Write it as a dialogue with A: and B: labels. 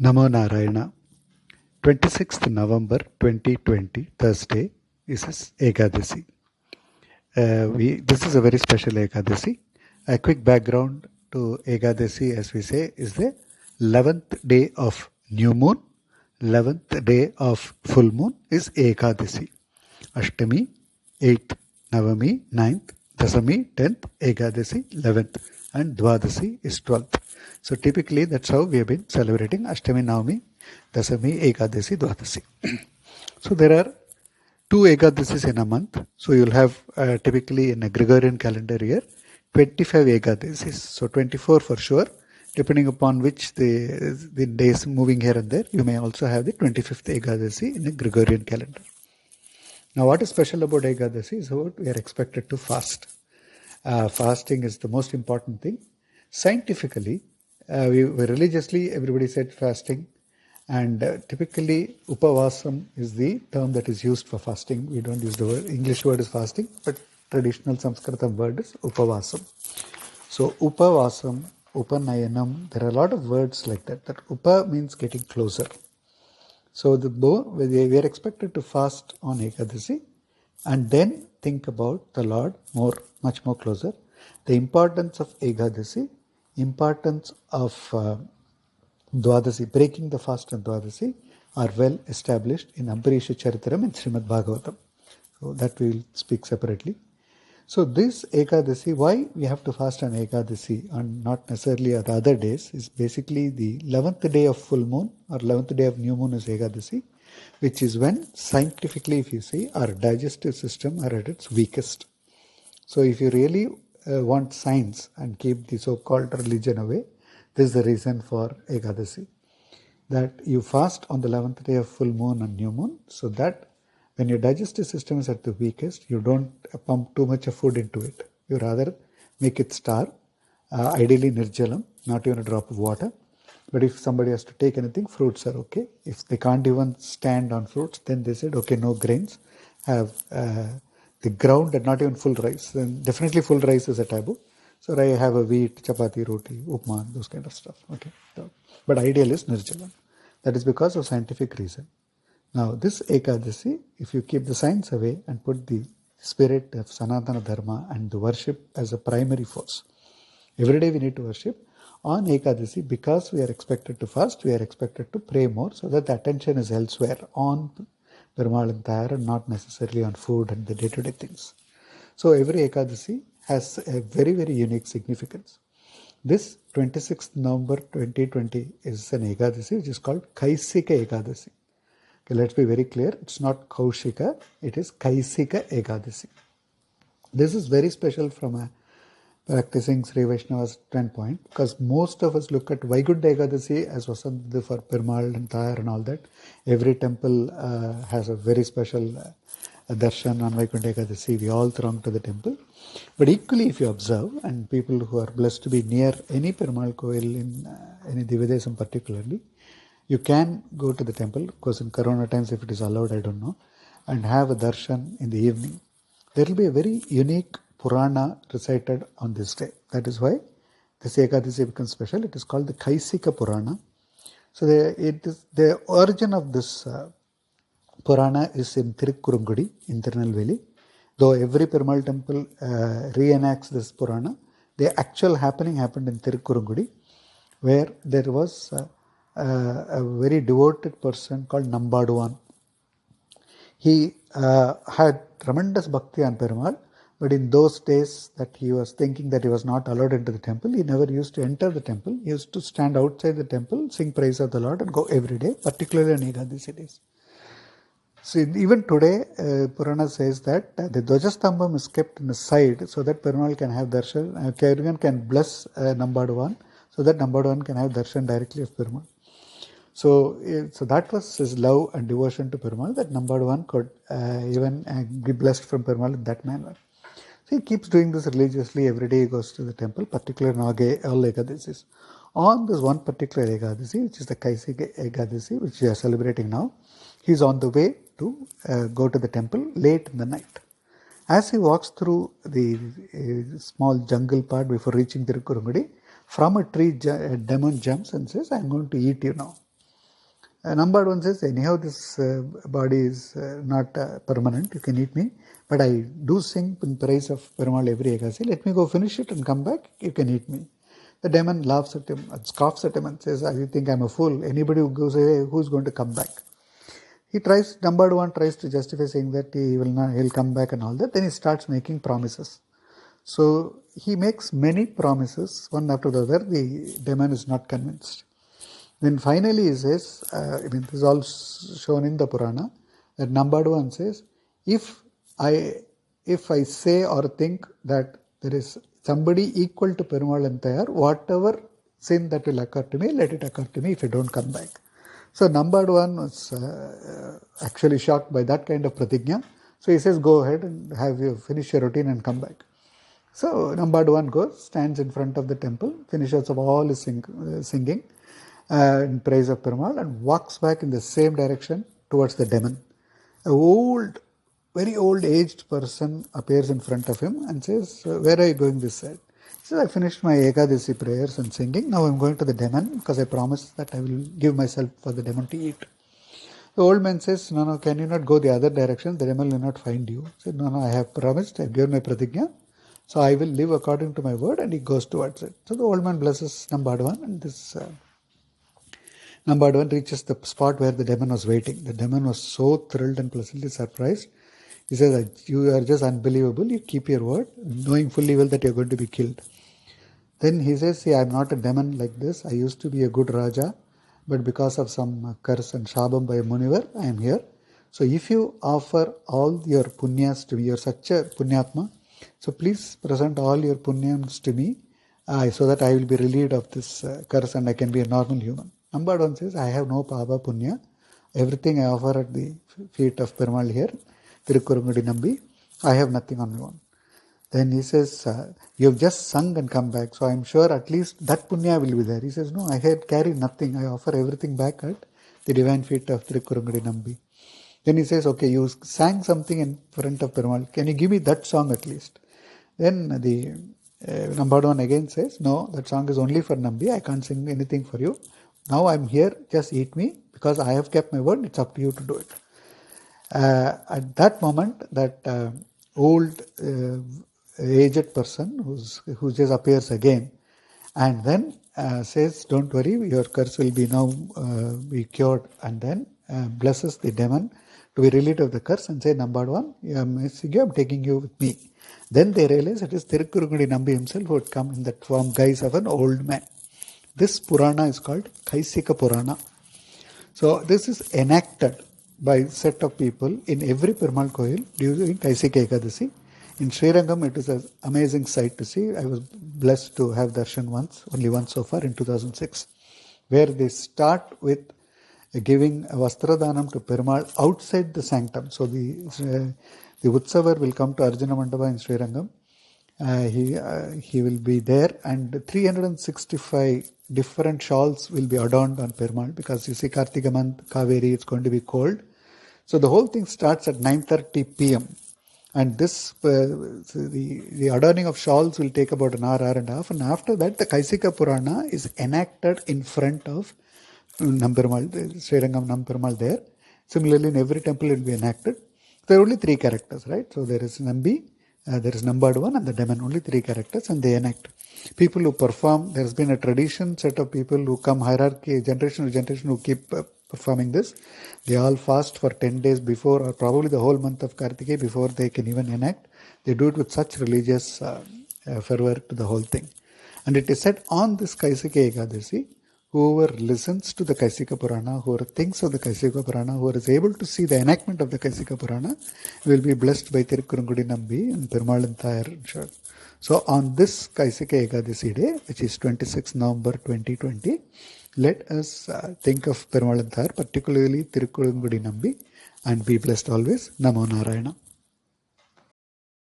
A: Namo Narayana. 26th November 2020, Thursday, is Ekadesi. This is a very special Ekadesi. A quick background to Ekadesi, as we say, is the 11th day of new moon. 11th day of full moon is Ekadesi. Ashtami, 8th, Navami, 9th, Dasami, 10th, Ekadasi, 11th, and Dwadasi is 12th. So typically that's how we have been celebrating Ashtami, Navami, Dasami, Ekadasi, Dwadasi. So there are two Ekadasis in a month. So you'll have typically in a Gregorian calendar year 25 Ekadasis. So 24 for sure. Depending upon which the days moving here and there, you may also have the 25th Ekadasi in a Gregorian calendar. Now, what is special about Ekadasi is what we are expected to fast. Fasting is the most important thing. Scientifically, we religiously, everybody said fasting, and typically Upavasam is the term that is used for fasting. We don't use the word, English word is fasting, but traditional Sanskrit word is Upavasam. So Upavasam, Upanayanam, there are a lot of words like that. That Upa means getting closer. So we are expected to fast on Ekadasi and then think about the Lord much more closer. The importance of Ekadasi, importance of Dwadasi, breaking the fast on Dwadasi are well established in Ambarisha Charitaram and Srimad Bhagavatam. So that we will speak separately. So this Ekadasi, why we have to fast on Ekadasi and not necessarily on the other days, is basically the 11th day of full moon or 11th day of new moon is Ekadasi, which is when scientifically, if you see, our digestive system are at its weakest. So if you really want science and keep the so-called religion away, this is the reason for Ekadasi. That you fast on the 11th day of full moon and new moon, so that when your digestive system is at the weakest, you don't pump too much of food into it. You rather make it starve, ideally nirjalam, not even a drop of water. But if somebody has to take anything, fruits are okay. If they can't even stand on fruits, then they said, okay, no grains, have the ground and not even full rice. Then definitely full rice is a taboo. So I have a wheat, chapati, roti, upma, those kind of stuff. Okay, but ideal is nirjalam. That is because of scientific reason. Now, this Ekadasi, if you keep the science away and put the spirit of Sanatana Dharma and the worship as a primary force, every day we need to worship. On Ekadasi, because we are expected to fast, we are expected to pray more so that the attention is elsewhere on Perumal and Tayar and not necessarily on food and the day-to-day things. So every Ekadasi has a very, very unique significance. This 26th November 2020 is an Ekadasi which is called Kaisika Ekadasi. Okay, let's be very clear. It's not Kaushika. It is Kaisika Ekadasi. This is very special from a practicing Sri Vaishnava's standpoint because most of us look at Vaikuntha Ekadasi as Vasant for Perumal and Tayar and all that. Every temple has a very special darshan on Vaikuntha Ekadasi. We all throng to the temple. But equally, if you observe, and people who are blessed to be near any Perumal Koil in any Divyadesam particularly, you can go to the temple, of course in Corona times if it is allowed, I don't know, and have a darshan in the evening. There will be a very unique purana recited on this day. That is why this Ekadasi becomes special. It is called the Kaisika Purana. So the origin of this Purana is in Tirukkurungudi in Tirunelveli. Though every Perumal temple reenacts this Purana, the actual happening happened in Tirukkurungudi, where there was a very devoted person called Nambaduvan. He had tremendous bhakti on Perumal, but in those days that he was thinking that he was not allowed into the temple, he never used to enter the temple. He used to stand outside the temple, sing praise of the Lord and go every day, particularly on Ekadasi days. So even today, Purana says that the Dvajastambam is kept in the side so that Perumal can have darshan, everyone can bless Nambaduvan so that Nambaduvan can have darshan directly of Perumal. So that was his love and devotion to Perumal, that Nambaduvan could even be blessed from Perumal in that manner. So he keeps doing this religiously. Every day he goes to the temple, particularly all Ekadasis. On this one particular Ekadasi, which is the Kaisika Ekadasi, which we are celebrating now, he is on the way to go to the temple late in the night. As he walks through the small jungle part before reaching Tirukkurungudi, from a tree a demon jumps and says, I am going to eat you now. Number one says, anyhow, this body is not permanent, you can eat me, but I do sing in praise of Perumal every Ekadasi. Let me go finish it and come back, you can eat me. The demon laughs at him, scoffs at him and says, I think I'm a fool. Anybody who goes away, who's going to come back? Number one tries to justify, saying that he'll come back and all that. Then he starts making promises. So he makes many promises, one after the other. The demon is not convinced. Then finally he says, this is all shown in the Purana, that number one says, if I say or think that there is somebody equal to Perumal and Tayar, whatever sin that will occur to me, let it occur to me if I don't come back. So number one was actually shocked by that kind of pratigna. So he says, go ahead and finish your routine and come back. So number one goes, stands in front of the temple, finishes of all his singing in praise of Perumal, and walks back in the same direction towards the demon. Very old aged person appears in front of him and says, where are you going this side? He says, I finished my Ekadasi prayers and singing. Now I'm going to the demon because I promised that I will give myself for the demon to eat. The old man says, no, can you not go the other direction? The demon will not find you. He said, no, I have promised, I have given my pratigna. So I will live according to my word, and he goes towards it. So the old man blesses Nambadwan, and this Nambadwan reaches the spot where the demon was waiting. The demon was so thrilled and pleasantly surprised. He says, you are just unbelievable. You keep your word, knowing fully well that you are going to be killed. Then he says, see, I am not a demon like this. I used to be a good Raja, but because of some curse and shabam by a Munivar, I am here. So if you offer all your punyas to me, you are such a punyatma, so please present all your punyams to me so that I will be relieved of this curse and I can be a normal human. Number one says, I have no papa punya. Everything I offer at the feet of Perumal here, Tirukkurungudi Nambi, I have nothing on my own. Then he says, you have just sung and come back, so I am sure at least that punya will be there. He says, no, I had carried nothing. I offer everything back at the divine feet of Tirukkurungudi Nambi. Then he says, okay, you sang something in front of Perumal. Can you give me that song at least? Then the number one again says, no, that song is only for Nambi. I can't sing anything for you. Now I'm here, just eat me because I have kept my word. It's up to you to do it. At that moment, that old aged person who just appears again and then says, don't worry, your curse will be now be cured, and then blesses the demon to be relieved of the curse and say, number one, I'm taking you with me. Then they realize it is Tirukkurungudi Nambi himself who had come in that form guise of an old man. This Purana is called Kaisika Purana. So this is enacted by a set of people in every Perumal Koil during Kaisika Ekadesi. In Srirangam, it is an amazing sight to see. I was blessed to have darshan only once so far in 2006, where they start with giving a Vastradhanam to Perumal outside the sanctum. So the Utsavar will come to Arjuna Mandapa in Srirangam. He will be there, and 365 different shawls will be adorned on Perumal, because you see Kartika month, Kaveri, it's going to be cold. So the whole thing starts at 9:30 p.m. And this, the adorning of shawls will take about an hour and a half. And after that, the Kaisika Purana is enacted in front of Namperumal, Srirangam Namperumal there. Similarly, in every temple it will be enacted. There are only three characters, right? So there is Nambi, there is Nambadwan and the demon, only three characters, and they enact. People who perform, there has been a tradition, set of people who come hierarchy, generation to generation, who keep performing this. They all fast for 10 days before, or probably the whole month of Kartikeya before they can even enact. They do it with such religious fervor to the whole thing. And it is said on this Kaisika Ekadesi, whoever listens to the Kaisika Purana, whoever thinks of the Kaisika Purana, whoever is able to see the enactment of the Kaisika Purana, will be blessed by Tirukkurungudi Nambi and Perumal and Tayar. So on this Kaisika Ekadesi day, which is 26 November 2020, let us think of Perumal and Tayar, particularly Tirukkurungudi Nambi, and be blessed always. Namo Narayana.